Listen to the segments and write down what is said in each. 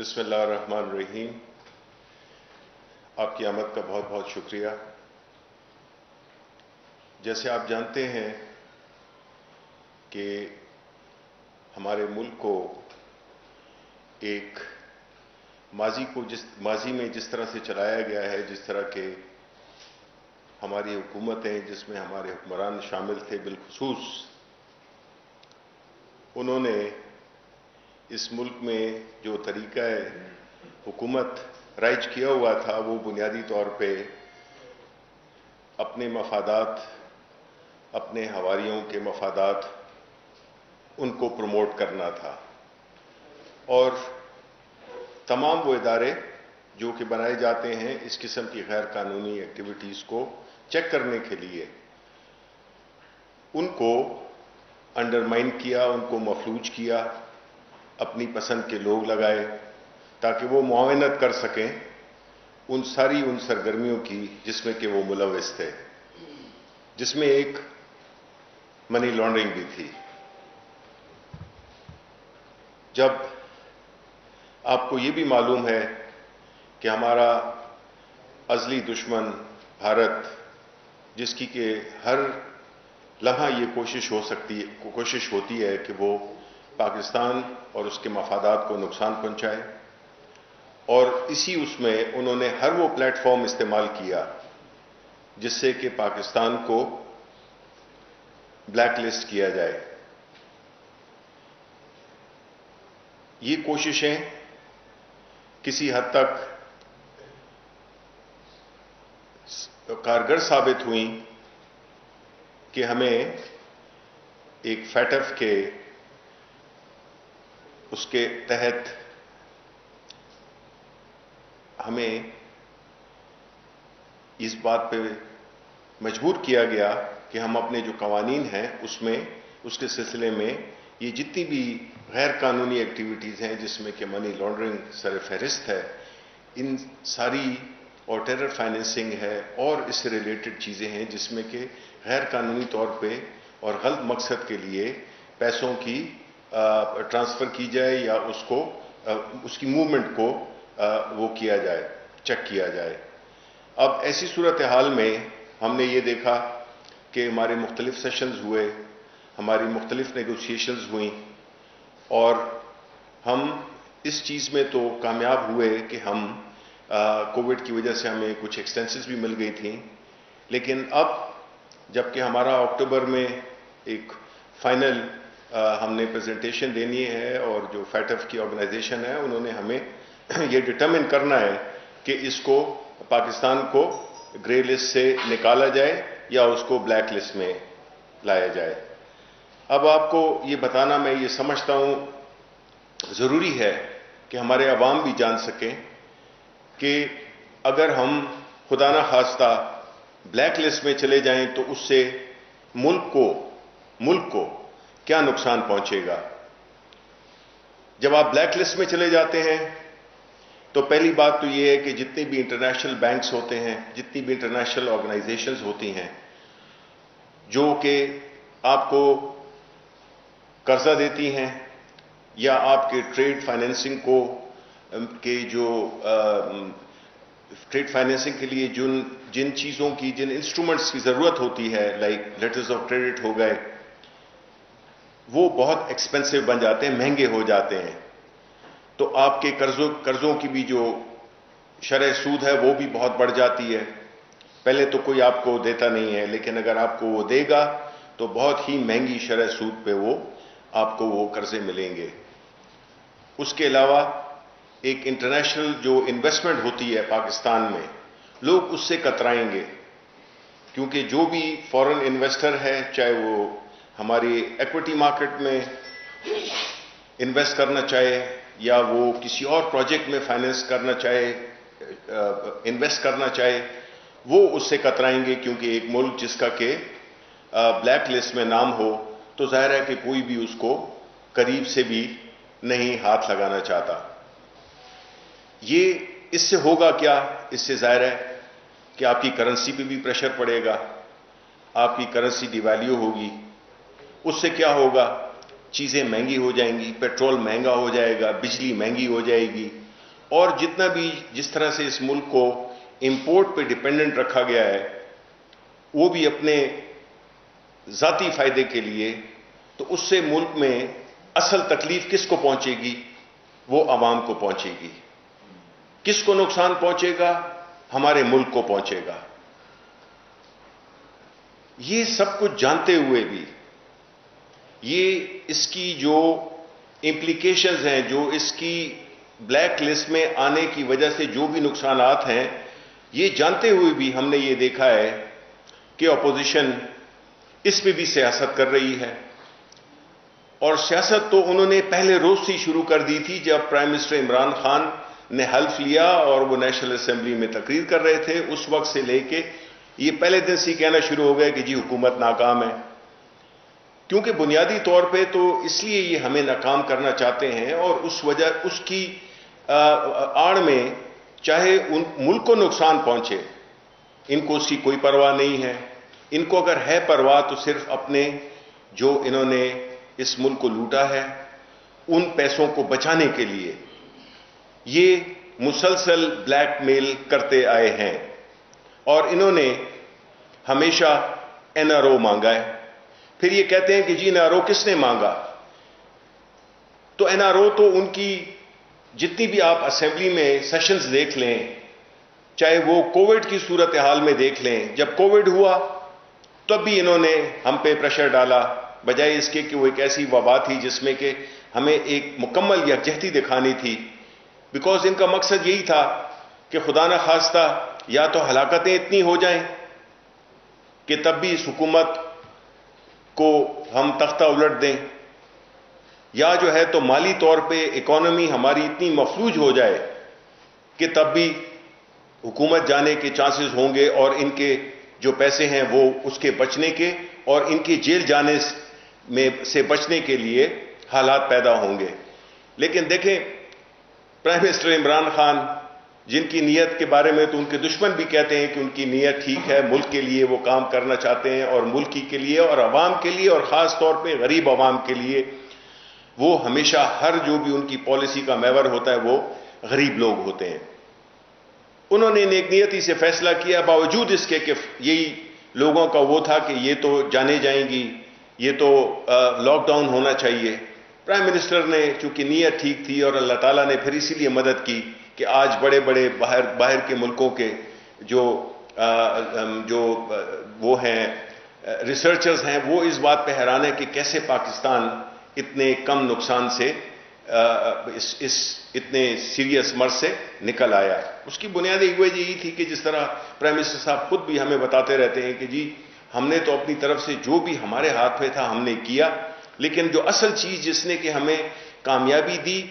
بسم اللہ الرحمن الرحیم. آپ کی آمد کا بہت بہت شکریہ. جیسے آپ جانتے ہیں کہ ہمارے ملک کو ایک ماضی میں جس طرح سے چلایا گیا ہے، جس طرح کے ہماری حکومتیں جس میں ہمارے حکمران شامل تھے، بالخصوص انہوں نے اس ملک میں جو طریقہ حکومت رائج کیا ہوا تھا، وہ بنیادی طور پہ اپنے مفادات، اپنے حواریوں کے مفادات، ان کو پروموٹ کرنا تھا. اور تمام وہ ادارے جو کہ بنائے جاتے ہیں اس قسم کی غیر قانونی ایکٹیویٹیز کو چیک کرنے کے لیے، ان کو انڈرمائن کیا، ان کو مفلوج کیا، اپنی پسند کے لوگ لگائے تاکہ وہ معاونت کر سکیں ان سرگرمیوں کی جس میں کہ وہ ملوث تھے، جس میں ایک منی لانڈرنگ بھی تھی. جب آپ کو یہ بھی معلوم ہے کہ ہمارا ازلی دشمن بھارت، جس کی کہ ہر لمحہ یہ کوشش ہوتی ہے کہ وہ پاکستان اور اس کے مفادات کو نقصان پہنچائے، اور اس میں انہوں نے ہر وہ پلیٹ فارم استعمال کیا جس سے کہ پاکستان کو بلیک لسٹ کیا جائے. یہ کوششیں کسی حد تک کارگر ثابت ہوئیں کہ ہمیں ایک فیٹف کے اس کے تحت ہمیں اس بات پہ مجبور کیا گیا کہ ہم اپنے جو قوانین ہیں اس کے سلسلے میں یہ جتنی بھی غیر قانونی ایکٹیویٹیز ہیں جس میں کہ منی لانڈرنگ سر فہرست ہے، ان ساری، اور ٹیرر فائنینسنگ ہے اور اس سے ریلیٹڈ چیزیں ہیں جس میں کہ غیر قانونی طور پہ اور غلط مقصد کے لیے پیسوں کی ٹرانسفر کی جائے یا اس کی موومنٹ کو وہ کیا جائے، چیک کیا جائے. اب ایسی صورتحال میں ہم نے یہ دیکھا کہ ہمارے مختلف سیشنز ہوئے، ہماری مختلف نیگوشیشنز ہوئیں، اور ہم اس چیز میں تو کامیاب ہوئے کہ ہم کووڈ کی وجہ سے ہمیں کچھ ایکسٹینسز بھی مل گئی تھیں. لیکن اب جب کہ ہمارا اکتوبر میں ایک فائنل ہم نے پریزنٹیشن دینی ہے، اور جو فیٹف کی آرگنائزیشن ہے انہوں نے ہمیں یہ ڈٹرمن کرنا ہے کہ اس کو پاکستان کو گرے لسٹ سے نکالا جائے یا اس کو بلیک لسٹ میں لایا جائے. اب آپ کو یہ بتانا، میں یہ سمجھتا ہوں ضروری ہے کہ ہمارے عوام بھی جان سکیں کہ اگر ہم خدا نہ خواستہ بلیک لسٹ میں چلے جائیں تو اس سے ملک کو کیا نقصان پہنچے گا. جب آپ بلیک لسٹ میں چلے جاتے ہیں تو پہلی بات تو یہ ہے کہ جتنے بھی انٹرنیشنل بینکس ہوتے ہیں، جتنی بھی انٹرنیشنل آرگنائزیشنز ہوتی ہیں جو کہ آپ کو قرضہ دیتی ہیں یا آپ کے ٹریڈ فائنینسنگ کے لیے جن چیزوں کی، جن انسٹرومنٹس کی ضرورت ہوتی ہے، لائک لیٹرز آف کریڈٹ ہو گئے، وہ بہت ایکسپینسو بن جاتے ہیں، مہنگے ہو جاتے ہیں. تو آپ کے قرضوں کی بھی جو شرح سود ہے وہ بھی بہت بڑھ جاتی ہے. پہلے تو کوئی آپ کو دیتا نہیں ہے، لیکن اگر آپ کو وہ دے گا تو بہت ہی مہنگی شرح سود پہ آپ کو وہ قرضے ملیں گے. اس کے علاوہ ایک انٹرنیشنل جو انویسٹمنٹ ہوتی ہے پاکستان میں، لوگ اس سے کترائیں گے، کیونکہ جو بھی فورن انویسٹر ہے، چاہے وہ ہماری ایکوٹی مارکیٹ میں انویسٹ کرنا چاہے یا وہ کسی اور پروجیکٹ میں فائنینس کرنا چاہے، انویسٹ کرنا چاہے، وہ اس سے کترائیں گے. کیونکہ ایک ملک جس کا کہ بلیک لسٹ میں نام ہو تو ظاہر ہے کہ کوئی بھی اس کو قریب سے بھی نہیں ہاتھ لگانا چاہتا. اس سے ہوگا کیا؟ اس سے ظاہر ہے کہ آپ کی کرنسی پہ بھی پریشر پڑے گا، آپ کی کرنسی ڈی ویلیو ہوگی. اس سے کیا ہوگا؟ چیزیں مہنگی ہو جائیں گی، پیٹرول مہنگا ہو جائے گا، بجلی مہنگی ہو جائے گی، اور جتنا بھی جس طرح سے اس ملک کو امپورٹ پہ ڈیپینڈنٹ رکھا گیا ہے وہ بھی اپنے ذاتی فائدے کے لیے، تو اس سے ملک میں اصل تکلیف کس کو پہنچے گی؟ وہ عوام کو پہنچے گی۔ کس کو نقصان پہنچے گا؟ ہمارے ملک کو پہنچے گا۔ یہ سب کچھ جانتے ہوئے بھی یہ اس کی جو امپلیکیشنز ہیں، جو اس کی بلیک لسٹ میں آنے کی وجہ سے جو بھی نقصانات ہیں، یہ جانتے ہوئے بھی ہم نے یہ دیکھا ہے کہ اپوزیشن اس پہ بھی سیاست کر رہی ہے۔ اور سیاست تو انہوں نے پہلے روز سے شروع کر دی تھی جب پرائم منسٹر عمران خان نے حلف لیا اور وہ نیشنل اسمبلی میں تقریر کر رہے تھے، اس وقت سے لے کے یہ پہلے دن سے کہنا شروع ہو گیا کہ جی حکومت ناکام ہے۔ کیونکہ بنیادی طور پہ تو اس لیے یہ ہمیں ناکام کرنا چاہتے ہیں، اور اس کی آڑ میں چاہے ان ملک کو نقصان پہنچے، ان کو اس کی کوئی پرواہ نہیں ہے۔ ان کو اگر ہے پرواہ تو صرف اپنے جو انہوں نے اس ملک کو لوٹا ہے ان پیسوں کو بچانے کے لیے یہ مسلسل بلیک میل کرتے آئے ہیں۔ اور انہوں نے ہمیشہ این آر او مانگا ہے۔ پھر یہ کہتے ہیں کہ جی این آر او کس نے مانگا؟ تو این آر او تو ان کی جتنی بھی آپ اسمبلی میں سیشنز دیکھ لیں، چاہے وہ کووڈ کی صورتحال میں دیکھ لیں، جب کووڈ ہوا تب بھی انہوں نے ہم پہ پریشر ڈالا، بجائے اس کے کہ وہ ایک ایسی وبا تھی جس میں کہ ہمیں ایک مکمل یکجہتی دکھانی تھی، بیکاز ان کا مقصد یہی تھا کہ خدا نہ خواستہ یا تو ہلاکتیں اتنی ہو جائیں کہ تب بھی اس حکومت کو ہم تختہ الٹ دیں، یا جو ہے تو مالی طور پہ اکانومی ہماری اتنی مفلوج ہو جائے کہ تب بھی حکومت جانے کے چانسز ہوں گے، اور ان کے جو پیسے ہیں وہ اس کے بچنے کے اور ان کے جیل جانے سے بچنے کے لیے حالات پیدا ہوں گے۔ لیکن دیکھیں پرائم منسٹر عمران خان، جن کی نیت کے بارے میں تو ان کے دشمن بھی کہتے ہیں کہ ان کی نیت ٹھیک ہے، ملک کے لیے وہ کام کرنا چاہتے ہیں، اور ملک کے لیے اور عوام کے لیے، اور خاص طور پہ غریب عوام کے لیے وہ ہمیشہ ہر جو بھی ان کی پالیسی کا محور ہوتا ہے وہ غریب لوگ ہوتے ہیں۔ انہوں نے نیک نیتی سے فیصلہ کیا، باوجود اس کے کہ یہی لوگوں کا وہ تھا کہ یہ تو جانے جائیں گی، یہ تو لاک ڈاؤن ہونا چاہیے۔ پرائم منسٹر نے چونکہ نیت ٹھیک تھی اور اللہ تعالیٰ نے پھر اسی لیے مدد کی کہ آج بڑے بڑے باہر کے ملکوں کے جو وہ ہیں ریسرچرز ہیں، وہ اس بات پہ حیران ہے کہ کیسے پاکستان اتنے کم نقصان سے اس اتنے سیریس مرض سے نکل آیا۔ اس کی بنیادی وجہ یہی تھی کہ جس طرح پرائم منسٹر صاحب خود بھی ہمیں بتاتے رہتے ہیں کہ جی ہم نے تو اپنی طرف سے جو بھی ہمارے ہاتھ میں تھا ہم نے کیا، لیکن جو اصل چیز جس نے کہ ہمیں کامیابی دی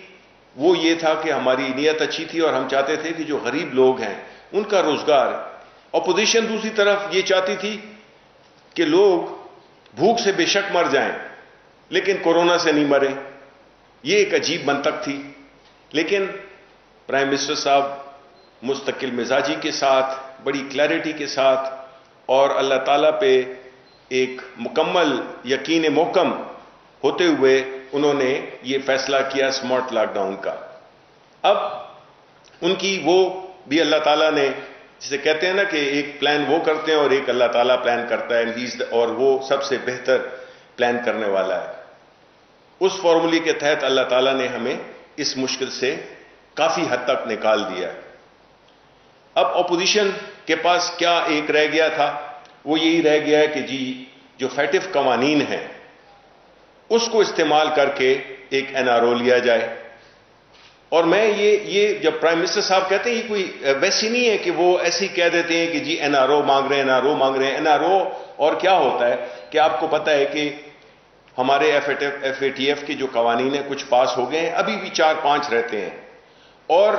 وہ یہ تھا کہ ہماری نیت اچھی تھی، اور ہم چاہتے تھے کہ جو غریب لوگ ہیں ان کا روزگار۔ اپوزیشن دوسری طرف یہ چاہتی تھی کہ لوگ بھوک سے بے شک مر جائیں لیکن کورونا سے نہیں مریں۔ یہ ایک عجیب منطق تھی، لیکن پرائم منسٹر صاحب مستقل مزاجی کے ساتھ، بڑی کلیئرٹی کے ساتھ اور اللہ تعالیٰ پہ ایک مکمل یقین محکم ہوتے ہوئے انہوں نے یہ فیصلہ کیا اسمارٹ لاک ڈاؤن کا۔ اب ان کی وہ بھی اللہ تعالیٰ نے، جسے کہتے ہیں نا کہ ایک پلان وہ کرتے ہیں اور ایک اللہ تعالیٰ پلان کرتا ہے، اور وہ سب سے بہتر پلان کرنے والا ہے۔ اس فارمولی کے تحت اللہ تعالیٰ نے ہمیں اس مشکل سے کافی حد تک نکال دیا۔ اب اپوزیشن کے پاس کیا ایک رہ گیا تھا؟ وہ یہی رہ گیا ہے کہ جی جو فیٹو قوانین ہیں اس کو استعمال کر کے ایک این آر او لیا جائے۔ اور میں یہ جب پرائم منسٹر صاحب کہتے ہیں یہ کوئی ویسی نہیں ہے کہ وہ ایسی کہہ دیتے ہیں کہ جی این آر او مانگ رہے ہیں، این آر او مانگ رہے ہیں۔ این آر او اور کیا ہوتا ہے کہ آپ کو پتا ہے کہ ہمارے ایف اے ٹی ایف کے جو قوانین ہیں کچھ پاس ہو گئے ہیں، ابھی بھی 4-5 رہتے ہیں، اور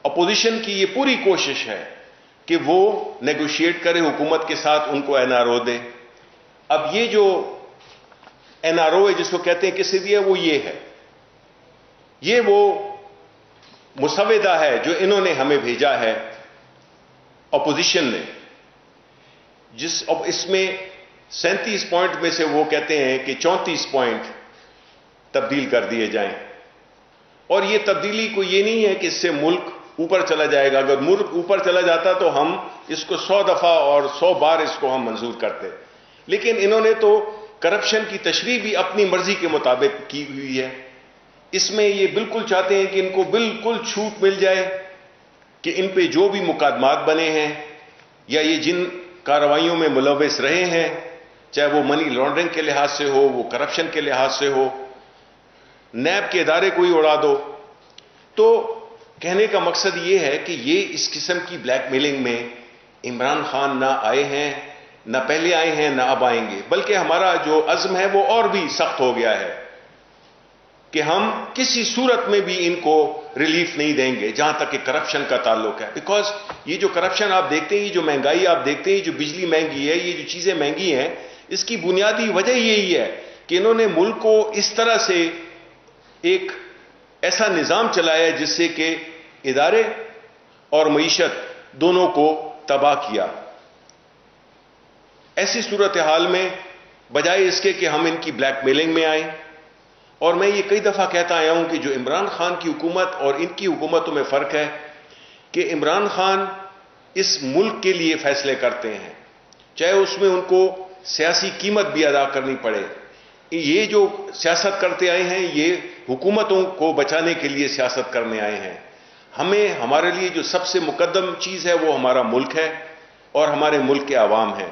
اپوزیشن کی یہ پوری کوشش ہے کہ وہ نیگوشیٹ کرے حکومت کے ساتھ، ان کو این آر او دے۔ اب یہ جو این آر او ہے جس کو کہتے ہیں کس لیے، وہ یہ ہے، یہ وہ مسودہ ہے جو انہوں نے ہمیں بھیجا ہے اپوزیشن نے، اس میں 37 پوائنٹ میں سے وہ کہتے ہیں کہ 34 پوائنٹ تبدیل کر دیے جائیں۔ اور یہ تبدیلی کو یہ نہیں ہے کہ اس سے ملک اوپر چلا جائے گا. اگر ملک اوپر چلا جاتا تو ہم اس کو 100 دفعہ اور 100 بار اس کو ہم منظور کرتے. لیکن انہوں نے تو کرپشن کی تشریح بھی اپنی مرضی کے مطابق کی ہوئی ہے. اس میں یہ بالکل چاہتے ہیں کہ ان کو بالکل چھوٹ مل جائے کہ ان پہ جو بھی مقدمات بنے ہیں یا یہ جن کارروائیوں میں ملوث رہے ہیں، چاہے وہ منی لانڈرنگ کے لحاظ سے ہو، وہ کرپشن کے لحاظ سے ہو، نیب کے ادارے کو ہی اڑا دو. تو کہنے کا مقصد یہ ہے کہ یہ اس قسم کی بلیک میلنگ میں عمران خان نہ آئے ہیں، نہ پہلے آئے ہیں، نہ اب آئیں گے، بلکہ ہمارا جو عزم ہے وہ اور بھی سخت ہو گیا ہے کہ ہم کسی صورت میں بھی ان کو ریلیف نہیں دیں گے جہاں تک کہ کرپشن کا تعلق ہے. بیکاز یہ جو کرپشن آپ دیکھتے ہیں، یہ جو مہنگائی آپ دیکھتے ہیں، جو بجلی مہنگی ہے، یہ جو چیزیں مہنگی ہیں، اس کی بنیادی وجہ یہی ہے کہ انہوں نے ملک کو اس طرح سے ایک ایسا نظام چلایا جس سے کہ ادارے اور معیشت دونوں کو تباہ کیا. ایسی صورتحال میں بجائے اس کے کہ ہم ان کی بلیک میلنگ میں آئیں، اور میں یہ کئی دفعہ کہتا آیا ہوں کہ جو عمران خان کی حکومت اور ان کی حکومتوں میں فرق ہے کہ عمران خان اس ملک کے لیے فیصلے کرتے ہیں، چاہے اس میں ان کو سیاسی قیمت بھی ادا کرنی پڑے. یہ جو سیاست کرتے آئے ہیں یہ حکومتوں کو بچانے کے لیے سیاست کرنے آئے ہیں. ہمیں ہمارے لیے جو سب سے مقدم چیز ہے وہ ہمارا ملک ہے اور ہمارے ملک کے عوام ہیں.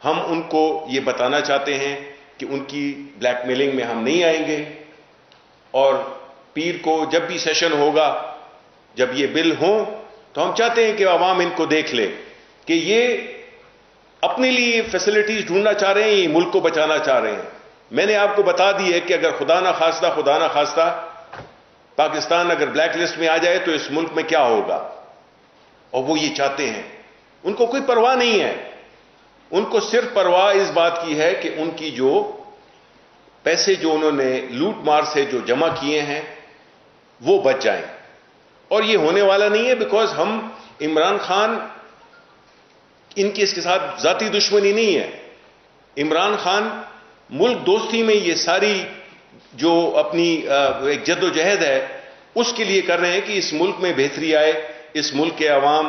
ہم ان کو یہ بتانا چاہتے ہیں کہ ان کی بلیک میلنگ میں ہم نہیں آئیں گے، اور پیر کو جب بھی سیشن ہوگا، جب یہ بل ہوں، تو ہم چاہتے ہیں کہ عوام ان کو دیکھ لے کہ یہ اپنے لیے فیسلٹیز ڈھونڈنا چاہ رہے ہیں، یہ ملک کو بچانا چاہ رہے ہیں. میں نے آپ کو بتا دی ہے کہ اگر خدا نہ خواستہ پاکستان اگر بلیک لسٹ میں آ جائے تو اس ملک میں کیا ہوگا، اور وہ یہ چاہتے ہیں. ان کو کوئی پرواہ نہیں ہے، ان کو صرف پرواہ اس بات کی ہے کہ ان کی جو پیسے جو انہوں نے لوٹ مار سے جو جمع کیے ہیں وہ بچ جائیں. اور یہ ہونے والا نہیں ہے، بیکاز ہم عمران خان، ان کی اس کے ساتھ ذاتی دشمنی نہیں ہے. عمران خان ملک دوستی میں یہ ساری جو اپنی ایک جد و جہد ہے اس کے لیے کر رہے ہیں کہ اس ملک میں بہتری آئے، اس ملک کے عوام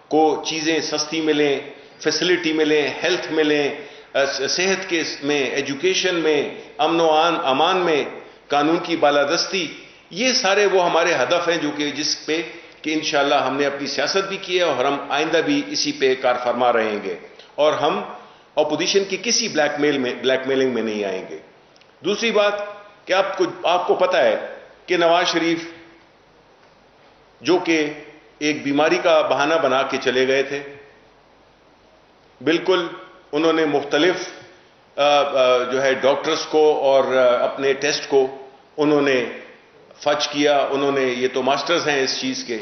کو چیزیں سستی ملیں، فیسلٹی ملیں، ہیلتھ ملیں، صحت کے میں، ایجوکیشن میں، امن و امان میں، قانون کی بالادستی. یہ سارے وہ ہمارے ہدف ہیں جو کہ جس پہ کہ انشاءاللہ ہم نے اپنی سیاست بھی کی ہے اور ہم آئندہ بھی اسی پہ کار فرما رہیں گے، اور ہم اپوزیشن کی کسی بلیک میلنگ میں نہیں آئیں گے. دوسری بات کہ آپ کو پتہ ہے کہ نواز شریف جو کہ ایک بیماری کا بہانہ بنا کے چلے گئے تھے، بالکل انہوں نے مختلف جو ہے ڈاکٹرز کو اور اپنے ٹیسٹ کو انہوں نے فج کیا. انہوں نے، یہ تو ماسٹرز ہیں اس چیز کے،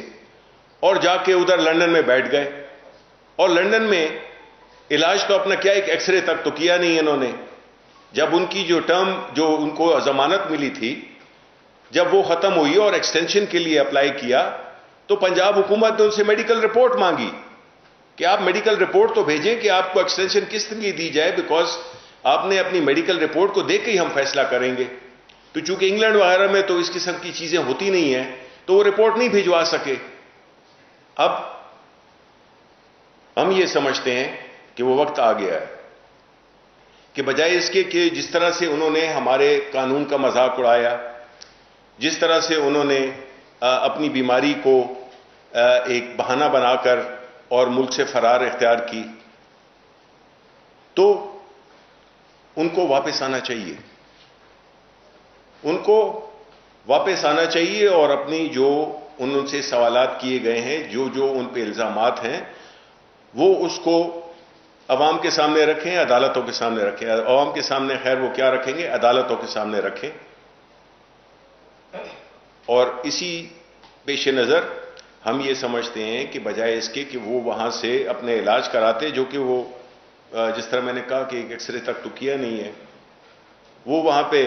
اور جا کے ادھر لندن میں بیٹھ گئے، اور لندن میں علاج تو اپنا کیا، ایک ایکس رے تک تو کیا نہیں انہوں نے. جب ان کی جو ٹرم، جو ان کو ضمانت ملی تھی، جب وہ ختم ہوئی اور ایکسٹینشن کے لیے اپلائی کیا تو پنجاب حکومت نے ان سے میڈیکل رپورٹ مانگی کہ آپ میڈیکل رپورٹ تو بھیجیں کہ آپ کو ایکسٹینشن کس طرح دی جائے، بیکاز آپ نے اپنی میڈیکل رپورٹ کو دیکھ کے ہی ہم فیصلہ کریں گے. تو چونکہ انگلینڈ وغیرہ میں تو اس قسم کی چیزیں ہوتی نہیں ہیں تو وہ رپورٹ نہیں بھیجوا سکے. اب ہم یہ سمجھتے ہیں کہ وہ وقت آ گیا ہے کہ بجائے اس کے کہ جس طرح سے انہوں نے ہمارے قانون کا مذاق اڑایا، جس طرح سے انہوں نے اپنی بیماری کو ایک بہانہ بنا کر اور ملک سے فرار اختیار کی، تو ان کو واپس آنا چاہیے. ان کو واپس آنا چاہیے اور اپنی جو ان سے سوالات کیے گئے ہیں، جو ان پہ الزامات ہیں، وہ اس کو عوام کے سامنے رکھیں، عدالتوں کے سامنے رکھیں. عوام کے سامنے خیر وہ کیا رکھیں گے، عدالتوں کے سامنے رکھیں. اور اسی پیش نظر ہم یہ سمجھتے ہیں کہ بجائے اس کے کہ وہ وہاں سے اپنے علاج کراتے، جو کہ وہ جس طرح میں نے کہا کہ ایک ایکس رے تک تو کیا نہیں ہے، وہ وہاں پہ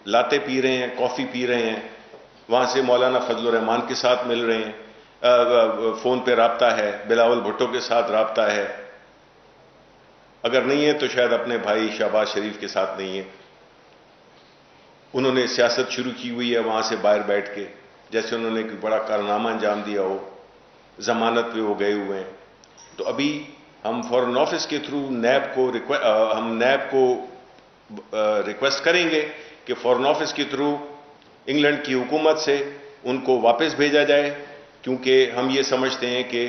لاتے پی رہے ہیں، کافی پی رہے ہیں، وہاں سے مولانا فضل الرحمان کے ساتھ مل رہے ہیں، فون پہ رابطہ ہے، بلاول بھٹو کے ساتھ رابطہ ہے، اگر نہیں ہے تو شاید اپنے بھائی شہباز شریف کے ساتھ نہیں ہے. انہوں نے سیاست شروع کی ہوئی ہے وہاں سے باہر بیٹھ کے، جیسے انہوں نے کوئی بڑا کارنامہ انجام دیا ہو, ضمانت پہ وہ گئے ہوئے ہیں. تو ابھی ہم فارن آفس کے تھرو نیب کو ریکویسٹ کریں گے کہ فارن آفس کے تھرو انگلینڈ کی حکومت سے ان کو واپس بھیجا جائے, کیونکہ ہم یہ سمجھتے ہیں کہ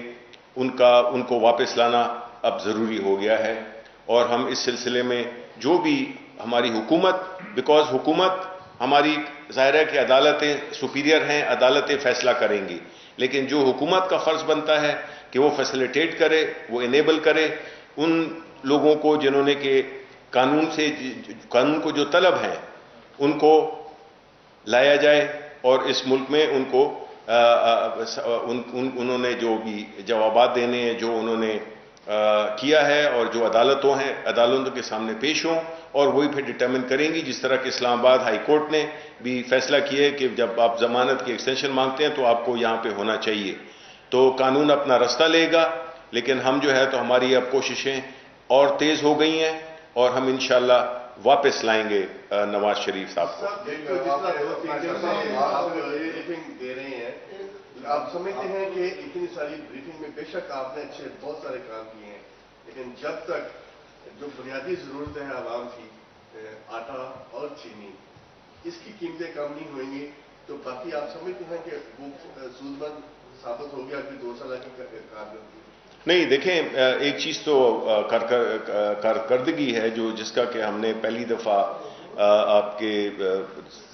ان کو واپس لانا اب ضروری ہو گیا ہے. اور ہم اس سلسلے میں جو بھی ہماری حکومت, بیکاز حکومت ہماری ظاہر ہے کہ عدالتیں سپیریئر ہیں, عدالتیں فیصلہ کریں گی, لیکن جو حکومت کا فرض بنتا ہے کہ وہ فیسیلیٹیٹ کرے, وہ انیبل کرے ان لوگوں کو جنہوں نے کہ قانون کو جو طلب ہیں ان کو لایا جائے, اور اس ملک میں ان کو انہوں نے جو بھی جوابات دینے ہیں, جو انہوں نے کیا ہے, اور جو عدالتوں کے سامنے پیش ہوں, اور وہی پھر ڈٹرمن کریں گی. جس طرح کہ اسلام آباد ہائی کورٹ نے بھی فیصلہ کیا ہے کہ جب آپ ضمانت کی ایکسٹینشن مانگتے ہیں تو آپ کو یہاں پہ ہونا چاہیے. تو قانون اپنا رستہ لے گا, لیکن ہم جو ہے تو ہماری اب کوششیں اور تیز ہو گئی ہیں, اور ہم انشاءاللہ واپس لائیں گے نواز شریف صاحب کو. آپ سمجھتے ہیں کہ اتنی ساری بریفنگ میں بے شک آپ نے بہت سارے کام کیے ہیں, لیکن جب تک جو بنیادی ضرورتیں ہیں عوام کی, آٹا اور چینی, اس کی قیمتیں کم نہیں ہوئیں گی تو باقی آپ سمجھتے ہیں کہ وہ سود مند ثابت ہو گیا کہ 2 سال کی کارکردگی؟ نہیں, دیکھیں ایک چیز تو کارکردگی ہے جس کا کہ ہم نے پہلی دفعہ آپ کے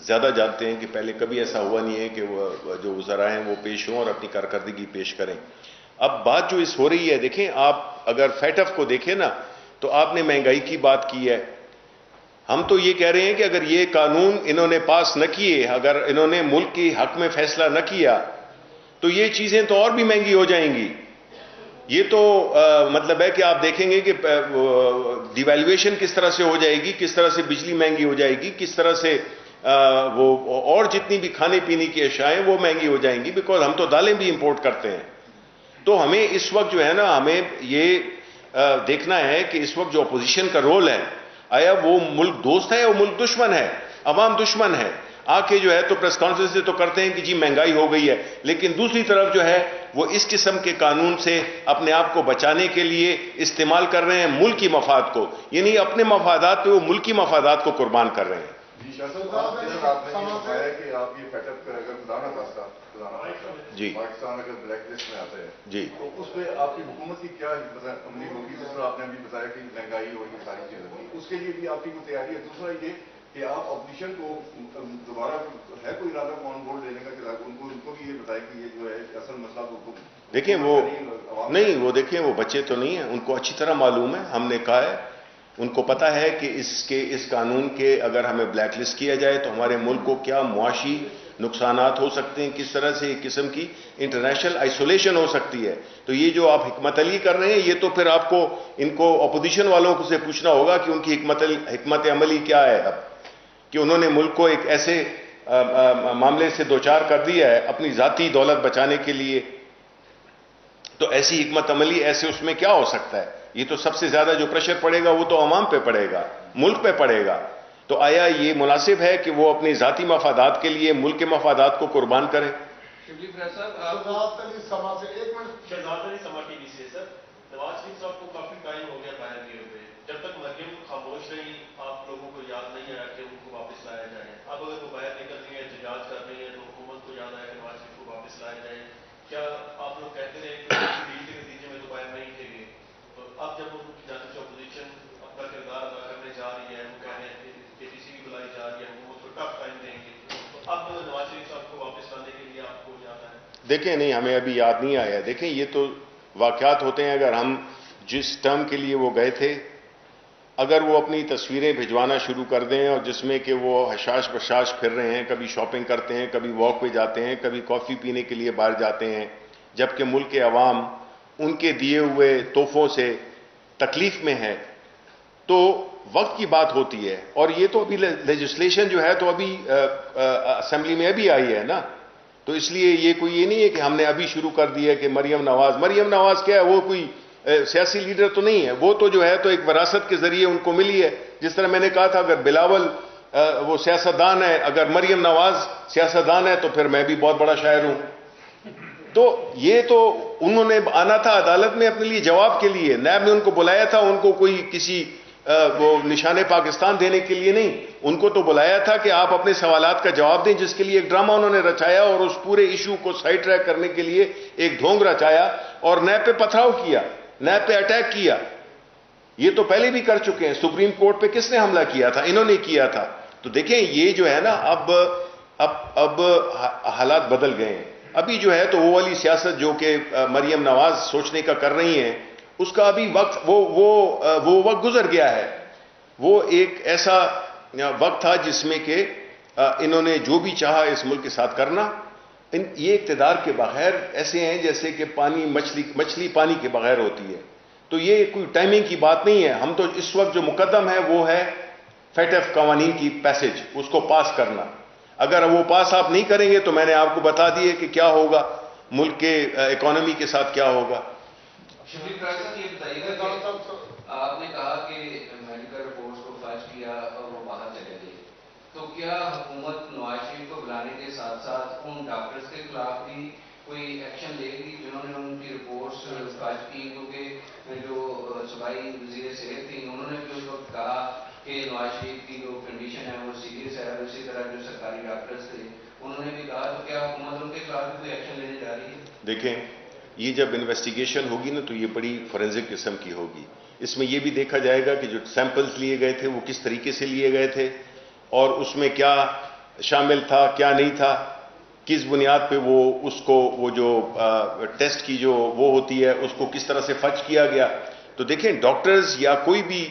زیادہ جانتے ہیں کہ پہلے کبھی ایسا ہوا نہیں ہے کہ وہ جو وزراء ہیں وہ پیش ہوں اور اپنی کارکردگی پیش کریں. اب بات جو اس ہو رہی ہے, دیکھیں آپ اگر فیٹ اف کو دیکھیں نا, تو آپ نے مہنگائی کی بات کی ہے. ہم تو یہ کہہ رہے ہیں کہ اگر یہ قانون انہوں نے پاس نہ کیے, اگر انہوں نے ملک کی حق میں فیصلہ نہ کیا, تو یہ چیزیں تو اور بھی مہنگی ہو جائیں گی. یہ تو مطلب ہے کہ آپ دیکھیں گے کہ ڈیویلویشن کس طرح سے ہو جائے گی, کس طرح سے بجلی مہنگی ہو جائے گی, کس طرح سے وہ اور جتنی بھی کھانے پینے کی اشیاء ہیں وہ مہنگی ہو جائیں گی, بیکاز ہم تو دالیں بھی امپورٹ کرتے ہیں. تو ہمیں اس وقت جو ہے نا, ہمیں یہ دیکھنا ہے کہ اس وقت جو اپوزیشن کا رول ہے, آیا وہ ملک دوست ہے یا وہ ملک دشمن ہے, عوام دشمن ہے. آ کے جو ہے تو پریس کانفرنس تو کرتے ہیں کہ جی مہنگائی ہو گئی ہے, لیکن دوسری طرف جو ہے وہ اس قسم کے قانون سے اپنے آپ کو بچانے کے لیے استعمال کر رہے ہیں ملکی مفاد کو, یعنی اپنے مفادات پہ وہ ملکی مفادات کو قربان کر رہے ہیں. جی شاہ صاحب, آپ نے یہ بتایا کہ آپ یہ فیٹ اپ اگر جی پاکستان اگر بلیک لسٹ میں آتا ہے, جی, تو اس پہ آپ کی حکومت کی کیا عملی ہوگی؟ جس طرح آپ نے ابھی بتایا کہ مہنگائی اور یہ ساری چیزیں ہوگی, اس کے لیے بھی آپ کی کوئی تیاری ہے؟ دوسرا یہ کہ آپ اپوزیشن کو دوبارہ ہے کوئی ارادہ کو آن بورڈ لینے کا, کہ ان کو بھی یہ بتائے کہ یہ جو ہے اصل مسئلہ تو دیکھیں وہ نہیں, وہ دیکھیں وہ بچے تو نہیں ہیں, ان کو اچھی طرح معلوم ہے. ہم نے کہا ہے, ان کو پتا ہے کہ اس قانون کے اگر ہمیں بلیک لسٹ کیا جائے تو ہمارے ملک کو کیا معاشی نقصانات ہو سکتے ہیں, کس طرح سے ایک قسم کی انٹرنیشنل آئسولیشن ہو سکتی ہے. تو یہ جو آپ حکمت عملی کر رہے ہیں, یہ تو پھر آپ کو ان کو اپوزیشن والوں کو سے پوچھنا ہوگا کہ ان کی حکمت عملی کیا ہے, اب کہ انہوں نے ملک کو ایک ایسے معاملے سے دوچار کر دیا ہے اپنی ذاتی دولت بچانے کے لیے. تو ایسی حکمت عملی ایسے اس میں کیا ہو سکتا ہے؟ یہ تو سب سے زیادہ جو پریشر پڑے گا وہ تو عوام پہ پڑے گا, ملک پہ پڑے گا. تو آیا یہ مناسب ہے کہ وہ اپنی ذاتی مفادات کے لیے ملک کے مفادات کو قربان کریں؟ نواز شریف صاحب کو کافی ٹائم ہو گیا باہر گئے ہوئے, جب تک مریم خاموش رہی آپ لوگوں کو یاد نہیں آیا کہ ان کو واپس لایا جائے. اب اگر وہ باہر نکل رہی ہے, احتجاج کر رہی ہے, تو حکومت کو یاد آیا کہ نواز شریف کو واپس لایا جائے. کیا آپ لوگ کہتے رہے کہ ڈیل کے نتیجے میں تو باہر نہیں تھے گئے, تو اب جب ان کی جانب سے اپوزیشن اپنا کردار ادا کرنے جا رہی ہے, وہ کہہ رہے ہیں کہ KTC بھی بلائی جا رہی ہے, حکومت کو ٹف ٹائم دیں گے, تو اب نواز شریف صاحب کو واپس لانے کے لیے آپ کو یاد آیا؟ دیکھیں نہیں, ہمیں ابھی یاد نہیں آیا. دیکھیں یہ تو واقعات ہوتے ہیں. اگر ہم جس ٹرم کے لیے وہ گئے تھے, اگر وہ اپنی تصویریں بھجوانا شروع کر دیں, اور جس میں کہ وہ حشاش بشاش پھر رہے ہیں, کبھی شاپنگ کرتے ہیں, کبھی واک پہ جاتے ہیں, کبھی کافی پینے کے لیے باہر جاتے ہیں, جبکہ ملک کے عوام ان کے دیے ہوئے تحفوں سے تکلیف میں ہے, تو وقت کی بات ہوتی ہے. اور یہ تو ابھی لیجسلیشن جو ہے تو ابھی اسمبلی میں ابھی آئی ہے نا, تو اس لیے یہ کوئی یہ نہیں ہے کہ ہم نے ابھی شروع کر دیا کہ مریم نواز کیا ہے, وہ کوئی سیاسی لیڈر تو نہیں ہے. وہ تو جو ہے تو ایک وراثت کے ذریعے ان کو ملی ہے. جس طرح میں نے کہا تھا, اگر بلاول وہ سیاستدان ہے، اگر مریم نواز سیاستدان ہے تو پھر میں بھی بہت بڑا شاعر ہوں. تو یہ تو انہوں نے آنا تھا عدالت میں اپنے لیے جواب کے لیے. نیب نے ان کو بلایا تھا، ان کو کوئی کسی وہ نشان پاکستان دینے کے لیے نہیں، ان کو تو بلایا تھا کہ آپ اپنے سوالات کا جواب دیں، جس کے لیے ایک ڈرامہ انہوں نے رچایا اور اس پورے ایشو کو سائڈ ٹریک کرنے کے لیے ایک ڈھونگ رچایا اور نیب پہ پتھراؤ کیا، نیب پہ اٹیک کیا. یہ تو پہلے بھی کر چکے ہیں. سپریم کورٹ پہ کس نے حملہ کیا تھا؟ انہوں نے کیا تھا. تو دیکھیں یہ جو ہے نا اب حالات بدل گئے ہیں. ابھی جو ہے تو وہ والی سیاست جو کہ مریم نواز سوچنے کا کر رہی ہیں، اس کا ابھی وقت وہ وقت گزر گیا ہے. وہ ایک ایسا وقت تھا جس میں کہ انہوں نے جو بھی چاہا اس ملک کے ساتھ کرنا. یہ اقتدار کے بغیر ایسے ہیں جیسے کہ مچھلی پانی کے بغیر ہوتی ہے. تو یہ کوئی ٹائمنگ کی بات نہیں ہے. ہم تو اس وقت جو مقدم ہے وہ ہے FATF قوانین کی پیسج، اس کو پاس کرنا. اگر وہ پاس آپ نہیں کریں گے تو میں نے آپ کو بتا دیے کہ کیا ہوگا، ملک کے اکانومی کے ساتھ کیا ہوگا. شبیر صاحب یہ بتائیے گا کہ آپ نے کہا کہ میڈیکل رپورٹس کو خارج کیا اور وہ باہر چلے گئے، تو کیا حکومت نواز شریف کو بلانے کے ساتھ ساتھ ان ڈاکٹرز کے خلاف بھی کوئی ایکشن لے گی جنہوں نے ان کی رپورٹس خارج کی؟ کیونکہ جو صوبائی وزیر صحت تھی انہوں نے بھی اس وقت کہا کہ نواز شریف کی جو کنڈیشن ہے وہ سیریس ہے، اور اسی طرح جو سرکاری ڈاکٹرز تھے انہوں نے بھی کہا. تو کیا حکومت ان کے خلاف بھی کوئی ایکشن لینے جا رہی ہے؟ دیکھیں یہ جب انویسٹیگیشن ہوگی نا تو یہ بڑی فورینزک قسم کی ہوگی. اس میں یہ بھی دیکھا جائے گا کہ جو سیمپلز لیے گئے تھے وہ کس طریقے سے لیے گئے تھے اور اس میں کیا شامل تھا کیا نہیں تھا، کس بنیاد پہ وہ جو ٹیسٹ کی جو وہ ہوتی ہے اس کو کس طرح سے فج کیا گیا. تو دیکھیں ڈاکٹرز یا کوئی بھی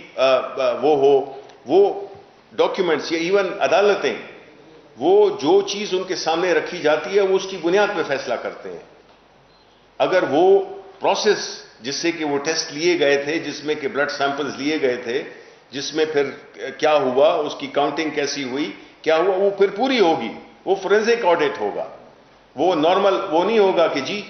وہ ڈاکیومنٹس یا ایون عدالتیں، وہ جو چیز ان کے سامنے رکھی جاتی ہے وہ اس کی بنیاد پہ فیصلہ کرتے ہیں. اگر وہ پروسیس جس سے کہ وہ ٹیسٹ لیے گئے تھے، جس میں کہ بلڈ سیمپلز لیے گئے تھے، جس میں پھر کیا ہوا، اس کی کاؤنٹنگ کیسی ہوئی، کیا ہوا، وہ پھر پوری ہوگی. وہ فورینزک آڈٹ ہوگا، وہ نارمل وہ نہیں ہوگا کہ جی.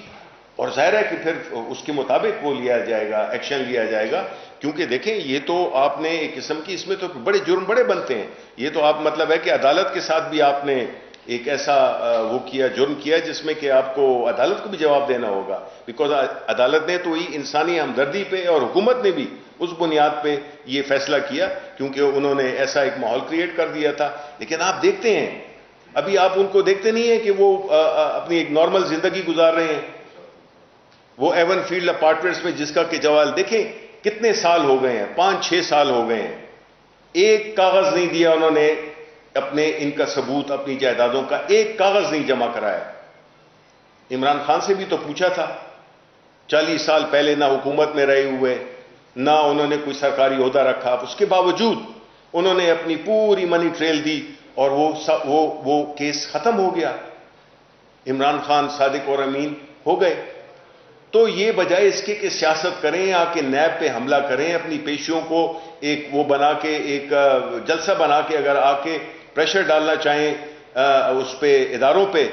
اور ظاہر ہے کہ پھر اس کے مطابق وہ لیا جائے گا، ایکشن لیا جائے گا. کیونکہ دیکھیں یہ تو آپ نے ایک قسم کی اس میں تو بڑے جرم بڑے بنتے ہیں. یہ تو آپ مطلب ہے کہ عدالت کے ساتھ بھی آپ نے ایک ایسا وہ کیا، جرم کیا جس میں کہ آپ کو عدالت کو بھی جواب دینا ہوگا. بیکاز عدالت نے تو انسانی ہمدردی پہ اور حکومت نے بھی اس بنیاد پہ یہ فیصلہ کیا کیونکہ انہوں نے ایسا ایک ماحول کریٹ کر دیا تھا. لیکن آپ دیکھتے ہیں ابھی آپ ان کو دیکھتے نہیں ہیں کہ وہ اپنی ایک نارمل زندگی گزار رہے ہیں. وہ ایون فیلڈ اپارٹمنٹس میں جس کا کہ جوال دیکھیں کتنے سال ہو گئے ہیں، 5-6 سال ہو گئے ہیں، ایک کاغذ نہیں دیا انہوں نے اپنے ان کا ثبوت، اپنی جائیدادوں کا ایک کاغذ نہیں جمع کرایا. عمران خان سے بھی تو پوچھا تھا، 40 سال پہلے نہ حکومت میں رہے ہوئے، نہ انہوں نے کوئی سرکاری عہدہ رکھا، اس کے باوجود انہوں نے اپنی پوری منی ٹریل دی اور وہ کیس ختم ہو گیا. عمران خان صادق اور امین ہو گئے. تو یہ بجائے اس کے کہ سیاست کریں، آ کے نیب پہ حملہ کریں، اپنی پیشیوں کو ایک وہ بنا کے ایک جلسہ بنا کے اگر آ کے پریشر ڈالنا چاہیں اس پہ اداروں پہ،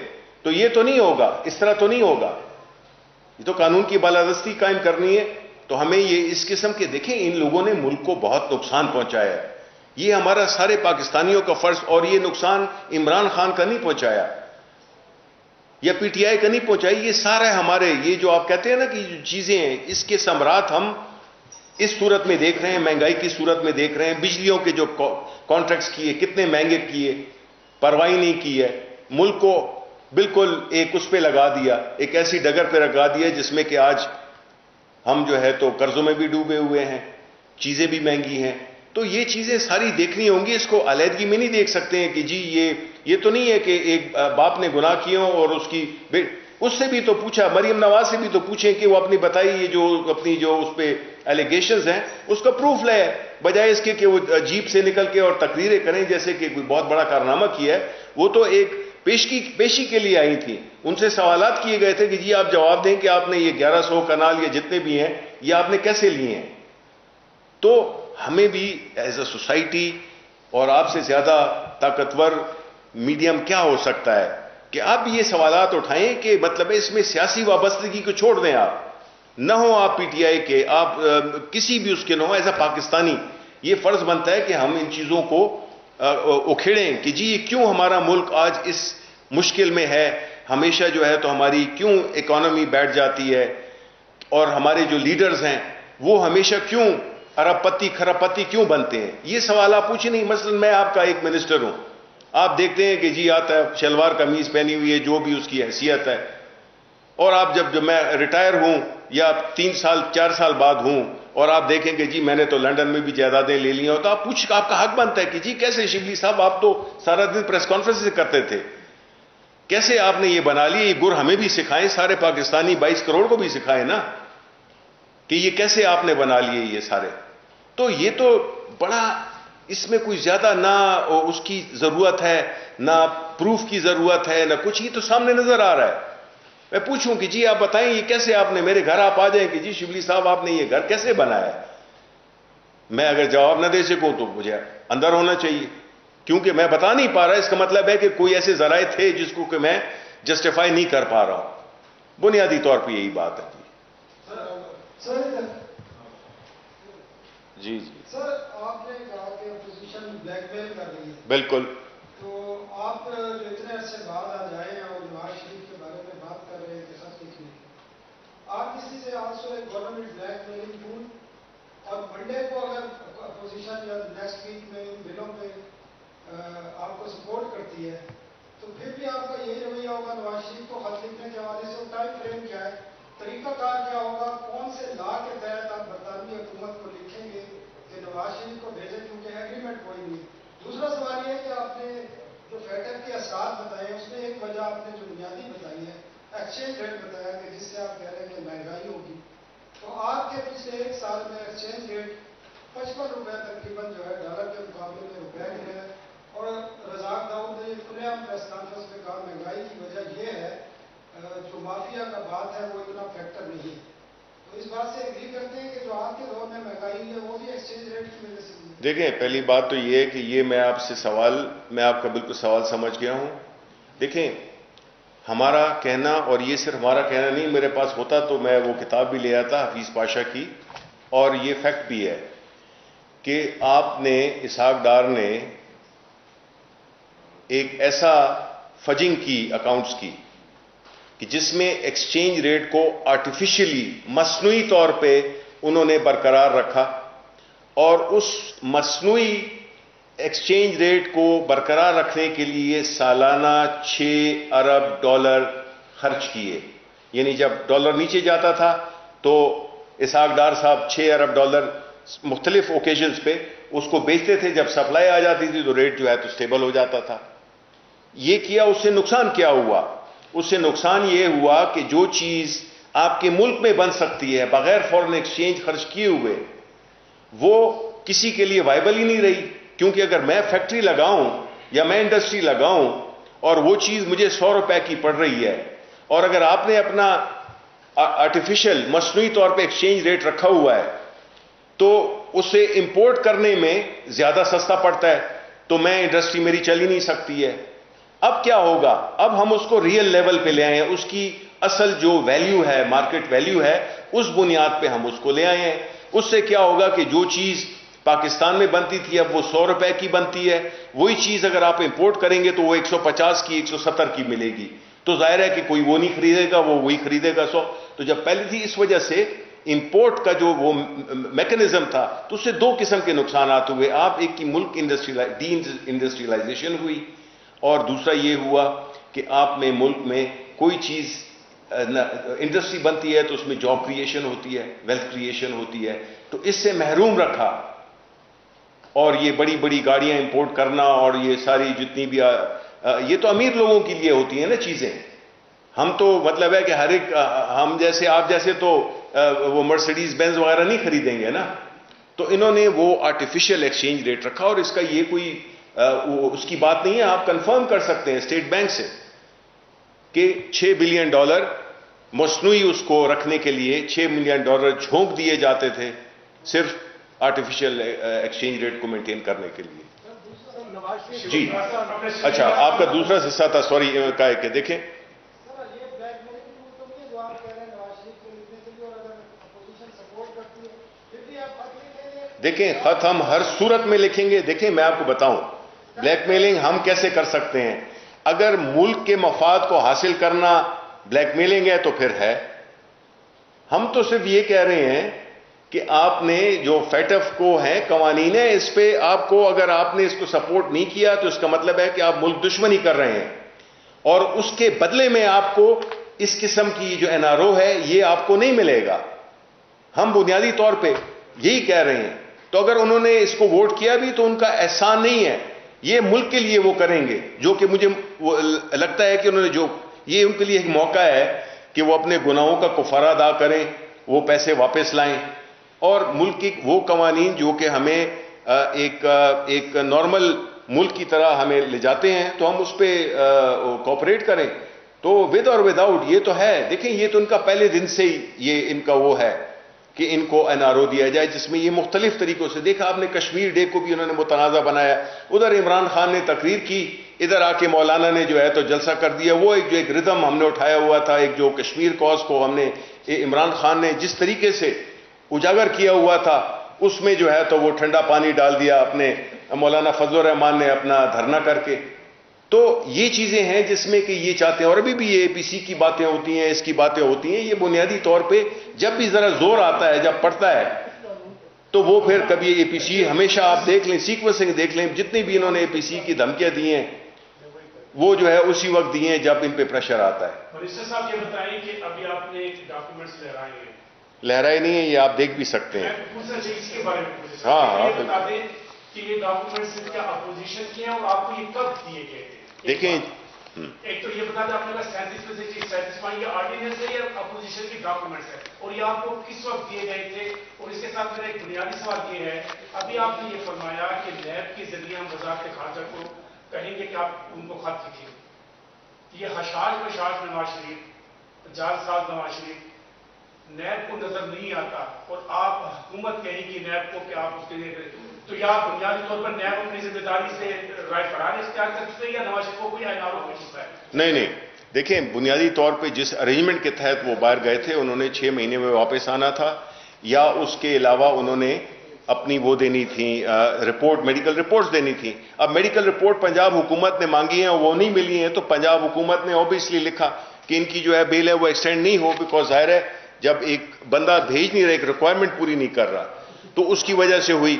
تو یہ تو نہیں ہوگا، اس طرح تو نہیں ہوگا. یہ تو قانون کی بالادستی قائم کرنی ہے. تو ہمیں یہ اس قسم کے دیکھیں ان لوگوں نے ملک کو بہت نقصان پہنچایا ہے. یہ ہمارا سارے پاکستانیوں کا فرض، اور یہ نقصان عمران خان کا نہیں پہنچایا یا PTI کا نہیں پہنچائی، یہ سارا ہمارے یہ جو آپ کہتے ہیں نا کہ جو چیزیں ہیں اس کے ثمرات ہم اس صورت میں دیکھ رہے ہیں، مہنگائی کی صورت میں دیکھ رہے ہیں. بجلیوں کے جو کانٹریکٹس کیے کتنے مہنگے کیے، پرواہی نہیں کی ہے، ملک کو بالکل ایک اس پہ لگا دیا، ایک ایسی ڈگر پہ لگا دیا جس میں کہ آج ہم جو ہے تو قرضوں میں بھی ڈوبے ہوئے ہیں، چیزیں بھی مہنگی ہیں. تو یہ چیزیں ساری دیکھنی ہوں گی، اس کو علیحدگی میں نہیں دیکھ سکتے ہیں کہ جی یہ تو نہیں ہے کہ ایک باپ نے گناہ کیے ہوں اور اس سے بھی تو پوچھا، مریم نواز سے بھی تو پوچھیں کہ وہ اپنی بتائی یہ جو اپنی جو اس پہ ایلیگیشنز ہیں اس کا پروف لے، بجائے اس کے کہ وہ جیپ سے نکل کے اور تقریریں کریں جیسے کہ کوئی بہت بڑا کارنامہ کیا ہے. وہ تو ایک پیشی کے لیے آئی تھی. ان سے سوالات کیے گئے تھے کہ جی آپ جواب دیں کہ آپ نے یہ 1100 کنال یا جتنے بھی ہیں یہ آپ نے کیسے لیے ہیں. تو ہمیں بھی ایز اے سوسائٹی، اور آپ سے زیادہ طاقتور میڈیم کیا ہو سکتا ہے کہ آپ یہ سوالات اٹھائیں کہ مطلب اس میں سیاسی وابستگی کو چھوڑ دیں، آپ نہ ہو، آپ PTI کے، آپ کسی بھی اس کے نہ ہو. ایز اے پاکستانی یہ فرض بنتا ہے کہ ہم ان چیزوں کو اکھیڑیں کہ جی یہ کیوں ہمارا ملک آج اس مشکل میں ہے, ہمیشہ جو ہے تو ہماری کیوں اکانومی بیٹھ جاتی ہے, اور ہمارے جو لیڈرز ہیں وہ ہمیشہ کیوں ارب پتی خرب پتی کیوں بنتے ہیں. یہ سوال آپ پوچھیں نہیں. مثلا میں آپ کا ایک منسٹر ہوں, آپ دیکھتے ہیں کہ جی آتا ہے شلوار قمیض پہنی ہوئی ہے, جو بھی اس کی حیثیت ہے, اور آپ جب میں ریٹائر ہوں یا 3 سال 4 سال بعد ہوں اور آپ دیکھیں کہ جی میں نے تو لنڈن میں بھی جائیدادیں لے لی ہیں, تو آپ آپ کا حق بنتا ہے کہ جی کیسے شبلی صاحب آپ تو سارا دن پریس کانفرنس کرتے تھے, کیسے آپ نے یہ بنا لی. یہ گر ہمیں بھی سکھائیں, سارے پاکستانی 22 کروڑ کو بھی سکھائیں نا کہ یہ کیسے آپ نے بنا لیے یہ سارے. تو یہ تو بڑا, اس میں کوئی زیادہ نہ اس کی ضرورت ہے, نہ پروف کی ضرورت ہے, نہ کچھ. یہ تو سامنے نظر آ رہا ہے. میں پوچھوں کہ جی آپ بتائیں یہ کیسے آپ نے, میرے گھر آپ آ جائیں کہ جی شبلی صاحب آپ نے یہ گھر کیسے بنایا. میں اگر جواب نہ دے سکوں تو مجھے اندر ہونا چاہیے, کیونکہ میں بتا نہیں پا رہا. اس کا مطلب ہے کہ کوئی ایسے ذرائع تھے جس کو کہ میں جسٹیفائی نہیں کر پا رہا ہوں. بنیادی طور پہ یہی بات ہے. جی جی سر, آپ نے کہا کہ اپوزیشن بلیک میل کر رہی ہے. بالکل. تو آپ جو اتنے عرصے بعد آ جائیں اور نواز شریف کے بارے میں بات کر رہے ہیں کہ سب ٹھیک نہیں, آپ کسی سے آلسو ایک گورنمنٹ بلیک میلنگ ٹول, اور منڈے کو اگر اپوزیشن یا نیکسٹ ویک میں ان بلوں پہ آپ کو سپورٹ کرتی ہے تو پھر بھی آپ کا یہی رویہ ہوگا نواز شریف کو خط لکھنے کے حوالے سے. ٹائم فریم کیا ہے, طریقہ کار کیا ہوگا, کون سے لا کے تحت آپ برطانوی حکومت کو لکھیں گے کہ نواز شریف کو بھیجیں, کیونکہ ایگریمنٹ کوئی نہیں. دوسرا سوال یہ ہے کہ آپ نے جو فیکٹر کے اثرات بتائے اس میں ایک وجہ آپ نے جو بنیادی بتائی ہے ایکسچینج ریٹ بتایا کہ جس سے آپ کہہ رہے ہیں کہ مہنگائی ہوگی. تو آپ کے پچھلے 1 سال میں ایکسچینج ریٹ 55 روپے تقریباً جو ہے ڈالر کے مقابلے میں روپے گرے ہے. اور رزاق داؤد نے کھلے عام پریس کانفرنس میں کہا مہنگائی کی وجہ یہ ہے, جو مافیا کا بات ہے وہ اتنا فیکٹر نہیں ہے. تو اس بات سے ایگری کرتے ہیں کہ جو آپ کے دور میں مہنگائی ہے وہ بھی ایکسچینج ریٹ کی وجہ سے ہوئی. دیکھیں, پہلی بات تو یہ ہے کہ یہ میں آپ سے سوال, میں آپ کا بالکل سوال سمجھ گیا ہوں. دیکھیں, ہمارا کہنا, اور یہ صرف ہمارا کہنا نہیں, میرے پاس ہوتا تو میں وہ کتاب بھی لے آتا حفیظ پاشا کی, اور یہ فیکٹ بھی ہے کہ آپ نے, اسحاق ڈار نے ایک ایسا فجنگ کی اکاؤنٹس کی کہ جس میں ایکسچینج ریٹ کو آرٹیفیشلی مصنوعی طور پہ انہوں نے برقرار رکھا, اور اس مصنوعی ایکسچینج ریٹ کو برقرار رکھنے کے لیے سالانہ $6 ارب خرچ کیے. یعنی جب ڈالر نیچے جاتا تھا تو اسحاق ڈار صاحب $6 ارب مختلف اوکیزنز پہ اس کو بیچتے تھے. جب سپلائی آ جاتی تھی تو ریٹ جو ہے تو سٹیبل ہو جاتا تھا. یہ کیا, اس سے نقصان کیا ہوا؟ اس سے نقصان یہ ہوا کہ جو چیز آپ کے ملک میں بن سکتی ہے بغیر فورن ایکسچینج خرچ کیے ہوئے, وہ کسی کے لیے وائبل ہی نہیں رہی. کیونکہ اگر میں فیکٹری لگاؤں یا میں انڈسٹری لگاؤں اور وہ چیز مجھے $100 کی پڑ رہی ہے, اور اگر آپ نے اپنا آرٹیفیشل مصنوعی طور پہ ایکسچینج ریٹ رکھا ہوا ہے تو اسے امپورٹ کرنے میں زیادہ سستا پڑتا ہے, تو میں انڈسٹری میری چل ہی نہیں سکتی ہے. اب کیا ہوگا؟ اب ہم اس کو ریئل لیول پہ لے آئے ہیں, اس کی اصل جو ویلیو ہے, مارکیٹ ویلیو ہے, اس بنیاد پہ ہم اس کو لے آئے ہیں. اس سے کیا ہوگا کہ جو چیز پاکستان میں بنتی تھی اب وہ $100 کی بنتی ہے, وہی چیز اگر آپ امپورٹ کریں گے تو وہ 150 کی 170 کی ملے گی. تو ظاہر ہے کہ کوئی وہ نہیں خریدے گا, وہ وہی خریدے گا 100. تو جب پہلی تھی, اس وجہ سے امپورٹ کا جو وہ میکنزم تھا تو اس سے 2 قسم کے نقصانات ہوئے. آپ ایک کی ملک ڈی انڈسٹریلائزیشن ہوئی, اور دوسرا یہ ہوا کہ آپ میں ملک میں کوئی چیز انڈسٹری بنتی ہے تو اس میں جاب کریشن ہوتی ہے, ویلتھ کریشن ہوتی ہے, تو اس سے محروم رکھا. اور یہ بڑی بڑی گاڑیاں امپورٹ کرنا اور یہ ساری جتنی بھی یہ تو امیر لوگوں کے لیے ہوتی ہیں نا چیزیں. ہم تو مطلب ہے کہ ہر ایک, ہم جیسے آپ جیسے تو وہ مرسیڈیز بینز وغیرہ نہیں خریدیں گے نا. تو انہوں نے وہ آرٹیفیشل ایکسچینج ریٹ رکھا, اور اس کا یہ کوئی اس کی بات نہیں ہے, آپ کنفرم کر سکتے ہیں اسٹیٹ بینک سے کہ $6 بلین مصنوعی اس کو رکھنے کے لیے $6 ملین جھونک دیے جاتے تھے صرف آرٹیفیشل ایکسچینج ریٹ کو مینٹین کرنے کے لیے. جی اچھا, آپ کا دوسرا حصہ تھا, سوری, کا ہے کہ دیکھیں دیکھیں خط ہم ہر صورت میں لکھیں گے. دیکھیں میں آپ کو بتاؤں, بلیک میلنگ ہم کیسے کر سکتے ہیں؟ اگر ملک کے مفاد کو حاصل کرنا بلیک میلنگ ہے تو پھر ہے. ہم تو صرف یہ کہہ رہے ہیں کہ آپ نے جو فیٹف کو ہے قوانین ہے اس پہ آپ کو، اگر آپ نے اس کو سپورٹ نہیں کیا تو اس کا مطلب ہے کہ آپ ملک دشمنی کر رہے ہیں، اور اس کے بدلے میں آپ کو اس قسم کی جو NRO ہے یہ آپ کو نہیں ملے گا. ہم بنیادی طور پہ یہی کہہ رہے ہیں. تو اگر انہوں نے اس کو ووٹ کیا بھی تو ان کا احسان نہیں ہے، یہ ملک کے لیے وہ کریں گے، جو کہ مجھے لگتا ہے کہ انہوں نے جو یہ ان کے لیے ایک موقع ہے کہ وہ اپنے گناہوں کا کفارہ ادا کریں، وہ پیسے واپس لائیں، اور ملک کی وہ قوانین جو کہ ہمیں ایک نارمل ملک کی طرح ہمیں لے جاتے ہیں تو ہم اس پہ کوآپریٹ کریں. تو ود اور ود آؤٹ یہ تو ہے. دیکھیں یہ تو ان کا پہلے دن سے ہی یہ ان کا وہ ہے کہ ان کو NRO دیا جائے، جس میں یہ مختلف طریقوں سے دیکھا آپ نے. کشمیر ڈے کو بھی انہوں نے متنازع بنایا، ادھر عمران خان نے تقریر کی، ادھر آ کے مولانا نے جو ہے تو جلسہ کر دیا. وہ ایک ردم ہم نے اٹھایا ہوا تھا، ایک جو کشمیر کاز کو ہم نے عمران خان نے جس طریقے سے اجاگر کیا ہوا تھا اس میں جو ہے تو وہ ٹھنڈا پانی ڈال دیا اپنے مولانا فضل الرحمان نے اپنا دھرنا کر کے. تو یہ چیزیں ہیں جس میں کہ یہ چاہتے ہیں، اور ابھی بھی یہ APC کی باتیں ہوتی ہیں، اس کی باتیں ہوتی ہیں. یہ بنیادی طور پہ جب بھی ذرا زور آتا ہے، جب پڑتا ہے تو وہ پھر کبھی APC ہمیشہ آپ دیکھ لیں، سیکوینسنگ دیکھ لیں، جتنی بھی انہوں نے APC کی دھمکیاں دی ہیں وہ جو ہے اسی وقت دی ہیں جب ان پہ پریشر آتا ہے. منسٹر صاحب یہ بتائیں کہ ابھی آپ نے ڈاکومنٹس لہرائے ہیں. لہرائے نہیں ہیں، یہ آپ دیکھ بھی سکتے ہیں. اس کے بارے میں ہاں یہ بتا دیں کہ یہ ڈاکومنٹس کیا اپوزیشن کے ہیں اور آپ کو یہ کب دیے گئے تھے؟ دیکھیں ایک تو یہ بتا دیں آپ نے کہا 37 میں سے 37 یہ آرڈیننس ہے یا اپوزیشن کی ڈاکومنٹس ہے، اور یہ آپ کو کس وقت دیے گئے تھے؟ اور اس کے ساتھ میرا ایک بنیادی سوال یہ ہے، ابھی آپ نے یہ فرمایا کہ نیب کے ذریعے ہم وزارت خارجہ کو کہیں گے کہ آپ ان کو خط لکھیں. یہ حشاش بشاش نواز شریف، جال ساز نواز شریف نیب کو نظر نہیں آتا اور آپ حکومت کہیں گی نیب کو کہ آپ اس کے لیے تو یا بنیادی طور پر نیب اپنی ذمہ داری سے رائے فرار اختیار کر چکے یا نواز شریف کو کوئی NRO ہو چکا ہے؟ نہیں، دیکھیں بنیادی طور پہ جس ارینجمنٹ کے تحت وہ باہر گئے تھے انہوں نے 6 مہینے میں واپس آنا تھا، یا اس کے علاوہ انہوں نے اپنی وہ دینی تھی رپورٹ، میڈیکل رپورٹس دینی تھی. اب میڈیکل رپورٹ پنجاب حکومت نے مانگی ہیں، وہ نہیں ملی ہیں، تو پنجاب حکومت نے اوبیسلی لکھا کہ ان کی جو ہے بیل ہے وہ ایکسٹینڈ نہیں ہو، بیکاز ظاہر ہے جب ایک بندہ بھیج نہیں رہا، ایک ریکوائرمنٹ پوری نہیں کر رہا تو اس کی وجہ سے ہوئی.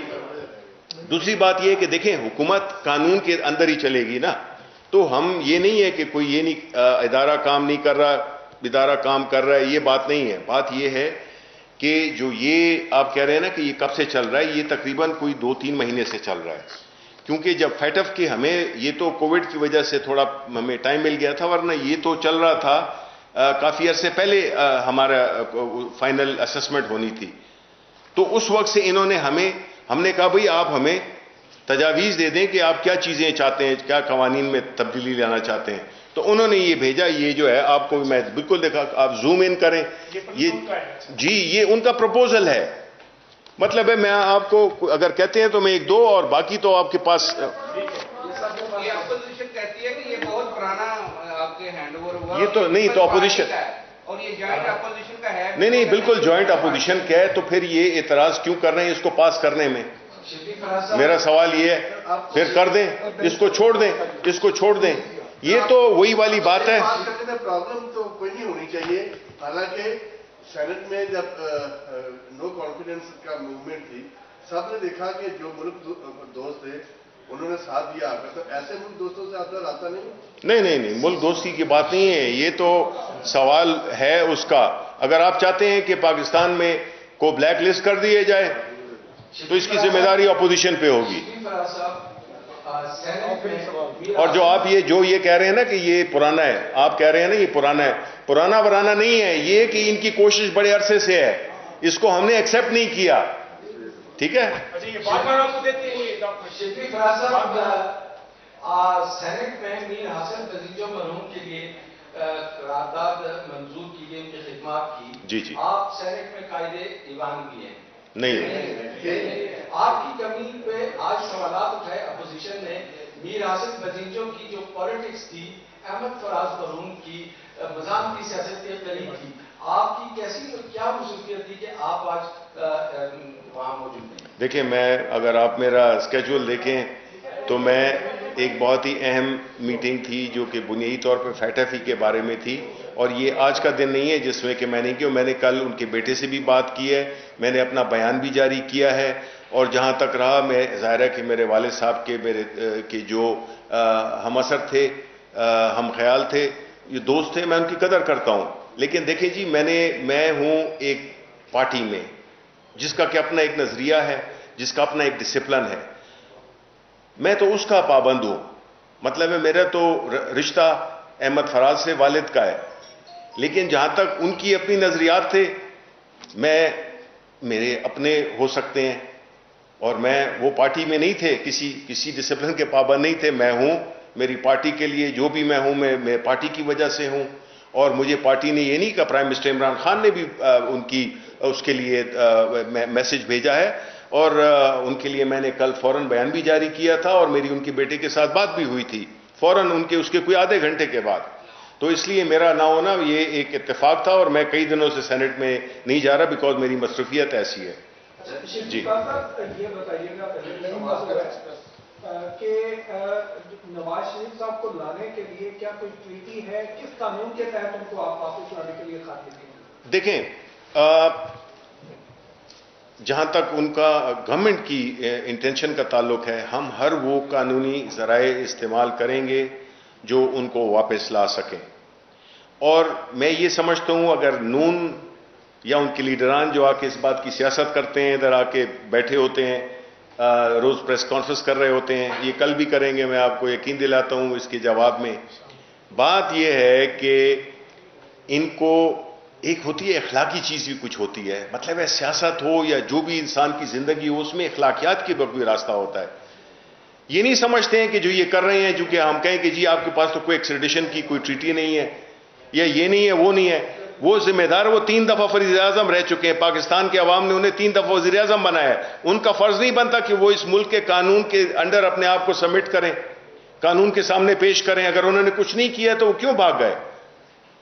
دوسری بات یہ کہ دیکھیں حکومت قانون کے اندر ہی چلے گی نا، تو ہم یہ نہیں ہے کہ کوئی یہ نہیں ادارہ کام نہیں کر رہا، ادارہ کام کر رہا ہے، یہ بات نہیں ہے. بات یہ ہے کہ جو یہ آپ کہہ رہے ہیں نا کہ یہ کب سے چل رہا ہے، یہ تقریباً کوئی 2-3 مہینے سے چل رہا ہے. کیونکہ جب فیٹف کے ہمیں یہ تو کووڈ کی وجہ سے تھوڑا ہمیں ٹائم مل گیا تھا، ورنہ یہ تو چل رہا تھا کافی عرصے پہلے ہمارا فائنل اسسمنٹ ہونی تھی. تو اس وقت سے انہوں نے ہم نے کہا بھئی آپ ہمیں تجاویز دے دیں کہ آپ کیا چیزیں چاہتے ہیں، کیا قوانین میں تبدیلی لانا چاہتے ہیں. تو انہوں نے یہ بھیجا، یہ جو ہے آپ کو میں بالکل دیکھا، آپ زوم ان کریں، یہ جی یہ ان کا پروپوزل ہے. مطلب ہے میں آپ کو اگر کہتے ہیں تو میں 1-2 اور باقی تو آپ کے پاس یہ اپوزیشن کہتی ہے کہ یہ بہت پرانا آپ کے ہینڈ اوور ہوا، یہ تو نہیں تو اپوزیشن، اور یہ جوائنٹ اپوزیشن کا ہے. نہیں بالکل جوائنٹ اپوزیشن کا ہے، تو پھر یہ اعتراض کیوں کر رہے ہیں اس کو پاس کرنے میں؟ میرا سوال یہ ہے پھر کر دیں، اس کو چھوڑ دیں، اس کو چھوڑ دیں. یہ تو وہی والی بات ہے. پرابلم تو کوئی نہیں ہونی چاہیے. حالانکہ سینٹ میں جب نو کانفیڈنس کا موومنٹ تھی، سب نے دیکھا کہ جو ملک دوست تھے انہوں نے ساتھ دیا آپ کا، تو ایسے ملک دوستوں سے آپ کا رابطہ نہیں؟ ملک دوستی کی بات نہیں ہے، یہ تو سوال ہے اس کا. اگر آپ چاہتے ہیں کہ پاکستان میں کو بلیک لسٹ کر دیے جائے تو اس کی ذمہ داری اپوزیشن پہ ہوگی. اور جو آپ یہ کہہ رہے ہیں نا کہ یہ پرانا ہے، آپ کہہ رہے ہیں نا یہ پرانا ہے، پرانا ورانا نہیں ہے، یہ کہ ان کی کوشش بڑے عرصے سے ہے، اس کو ہم نے ایکسپٹ نہیں کیا. ٹھیک ہے. سینٹ میں میر حسن بزیجو مرحوم کے لیے قرارداد منظور کی گئی، ان کی خدمات کی. جی آپ سینٹ میں قائد ایوان بھی ہیں. نہیں، آپ کی کمی پہ آج سوالات اٹھائے اپوزیشن نے. میر حسن بزیجو کی جو پالیٹکس تھی، احمد فراز مرحوم کی مزاحمتی سیاست کے قریب تھی، آپ کی کیسی کیا مصروفیت تھی کہ آپ آج وہاں موجود ہیں؟ دیکھیں اگر آپ میرا اسکیجول دیکھیں تو میں ایک بہت ہی اہم میٹنگ تھی جو کہ بنیادی طور پہ فیٹافی کے بارے میں تھی، اور یہ آج کا دن نہیں ہے جس میں کہ میں نے کیا، میں نے کل ان کے بیٹے سے بھی بات کی ہے، میں نے اپنا بیان بھی جاری کیا ہے، اور جہاں تک رہا، میں ظاہر ہے کہ میرے والد صاحب کے جو ہم اثر تھے، ہم خیال تھے، یہ دوست تھے، میں ان کی قدر کرتا ہوں. لیکن دیکھیں جی، میں ہوں ایک پارٹی میں جس کا کہ اپنا ایک نظریہ ہے، جس کا اپنا ایک ڈسپلن ہے. میں تو اس کا پابند ہوں. مطلب ہے میرا تو رشتہ احمد فراز سے والد کا ہے، لیکن جہاں تک ان کی اپنی نظریات تھے، میرے اپنے ہو سکتے ہیں، اور میں وہ پارٹی میں نہیں تھے، کسی ڈسپلن کے پابند نہیں تھے. میں ہوں میری پارٹی کے لیے، جو بھی میں ہوں میں پارٹی کی وجہ سے ہوں. اور مجھے پارٹی نے یہ نہیں کہا، پرائم منسٹر عمران خان نے بھی اس کے لیے میسج بھیجا ہے، اور ان کے لیے میں نے کل فوراً بیان بھی جاری کیا تھا، اور میری ان کے بیٹے کے ساتھ بات بھی ہوئی تھی فوراً اس کے کوئی آدھے گھنٹے کے بعد. تو اس لیے میرا نہ ہونا یہ ایک اتفاق تھا، اور میں کئی دنوں سے سینٹ میں نہیں جا رہا بیکاز میری مصروفیت ایسی ہے. جی یہ بتائیے گا کہ نواز شریف صاحب کو لانے کے لیے کیا کوئی ٹریٹی ہے؟ کس قانون کے تحت ان کو آپ واپس لانے کے لیے خط لکھیں گے؟ دیکھیں، جہاں تک ان کا گورنمنٹ کی انٹینشن کا تعلق ہے، ہم ہر وہ قانونی ذرائع استعمال کریں گے جو ان کو واپس لا سکیں. اور میں یہ سمجھتا ہوں اگر نون یا ان کے لیڈران جو آ کے اس بات کی سیاست کرتے ہیں، ادھر آ کے بیٹھے ہوتے ہیں، روز پریس کانفرنس کر رہے ہوتے ہیں، یہ کل بھی کریں گے، میں آپ کو یقین دلاتا ہوں اس کے جواب میں. بات یہ ہے کہ ان کو ایک ہوتی ہے اخلاقی چیز بھی کچھ ہوتی ہے. مطلب ہے سیاست ہو یا جو بھی انسان کی زندگی ہو، اس میں اخلاقیات کی بھی راستہ ہوتا ہے. یہ نہیں سمجھتے ہیں کہ جو یہ کر رہے ہیں، جو کہ ہم کہیں کہ جی آپ کے پاس تو کوئی ایکسٹریڈیشن کی کوئی ٹریٹی نہیں ہے، یا یہ نہیں ہے وہ نہیں ہے. وہ ذمہ دار، وہ 3 دفعہ وزیر اعظم رہ چکے ہیں، پاکستان کے عوام نے انہیں 3 دفعہ وزیر اعظم بنایا ہے. ان کا فرض نہیں بنتا کہ وہ اس ملک کے قانون کے انڈر اپنے آپ کو سبمٹ کریں، قانون کے سامنے پیش کریں؟ اگر انہوں نے کچھ نہیں کیا تو وہ کیوں بھاگ گئے؟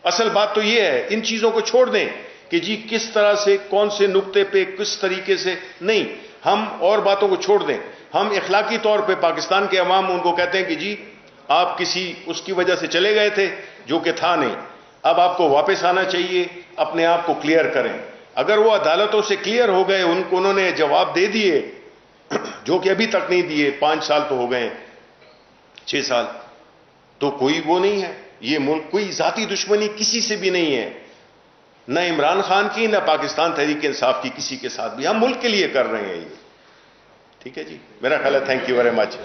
اصل بات تو یہ ہے، ان چیزوں کو چھوڑ دیں کہ جی کس طرح سے، کون سے نقطے پہ، کس طریقے سے. نہیں، ہم اور باتوں کو چھوڑ دیں. ہم اخلاقی طور پہ پاکستان کے عوام ان کو کہتے ہیں کہ جی آپ اس کی وجہ سے چلے گئے تھے جو کہ تھا نہیں، اب آپ کو واپس آنا چاہیے، اپنے آپ کو کلیئر کریں. اگر وہ عدالتوں سے کلیئر ہو گئے، انہوں نے جواب دے دیے جو کہ ابھی تک نہیں دیے، 5 سال تو ہو گئے، 6 سال، تو کوئی وہ نہیں ہے. یہ ملک کوئی ذاتی دشمنی کسی سے بھی نہیں ہے، نہ عمران خان کی، نہ پاکستان تحریک انصاف کی، کسی کے ساتھ بھی. ہم ملک کے لیے کر رہے ہیں یہ. ٹھیک ہے جی، میرا خیال ہے. Thank you very much.